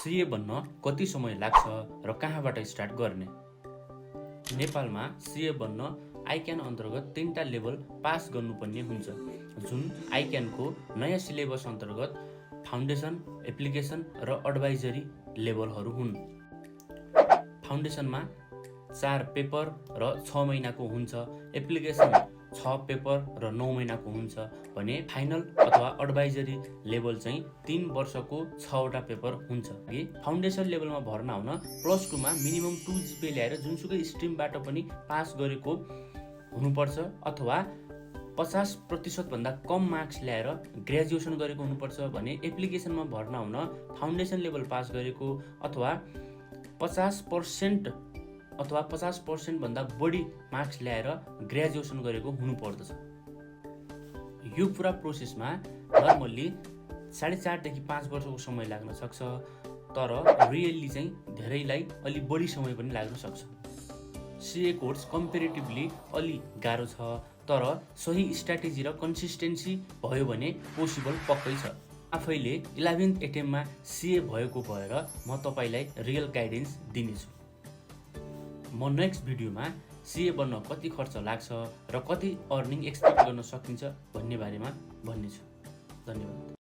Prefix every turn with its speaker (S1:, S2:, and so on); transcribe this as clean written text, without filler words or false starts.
S1: CA बन्न कति समय लाग्छ र कहाँबाट स्टार्ट गर्ने? नेपालमा सीए बन्न आइक्यान अन्तर्गत 3टा लेभल पास गर्नुपर्ने हुन्छ, जुन आइक्यानको नयाँ सिलेबस अन्तर्गत फाउन्डेसन, एप्लिकेसन र एडभाइजरी लेभलहरू हुन्। फाउन्डेसनमा 4 पेपर र 6 महिनाको हुन्छ, एप्लिकेसन 6 पेपर र 9 महिनाको हुन्छ भने फाइनल अथवा एडभाइजरी लेभल चाहिँ 3 वर्षको 6वटा पेपर हुन्छ। फाउन्डेसन लेभलमा भर्ना हुन +2 मा मिनिमम 2 GPA ल्याएर जुनसुकै स्ट्रिमबाट पनि पास गरेको हुनुपर्छ अथवा 50% भन्दा कम मार्क्स ल्याएर ग्रेजुएसन गरेको हुनुपर्छ भने एप्लिकेसनमा भर्ना हुन फाउन्डेसन लेभल पास गरेको अथवा 50% अथवा 50% भन्दा बढी मार्क्स ल्याएर ग्रेजुएसन गरेको हुनुपर्दछ। यो पुरा प्रोसेसमा नर्मल्ली 4.5 देखि 5 वर्षको समय लाग्न सक्छ, तर रियल्ली चाहिँ धेरैलाई अलि बढी समय पनि लाग्न सक्छ। सीए कोर्स कम्पेरिटिभली अलि गाह्रो छ, तर सही स्ट्र्याटेजी र कन्सिस्टेन्सी भयो भने पोसिबल पक्कै छ। आफैले 11th एटेम्पमा सीए भएको भएर म तपाईलाई रियल गाइडेन्स दिनेछु। म नेक्स्ट भिडियोमा सीए बन्न कति खर्च लाग्छ र कति अर्निङ एक्सपेक्ट गर्न सकिन्छ भन्ने बारेमा भन्नेछु। धन्यवाद।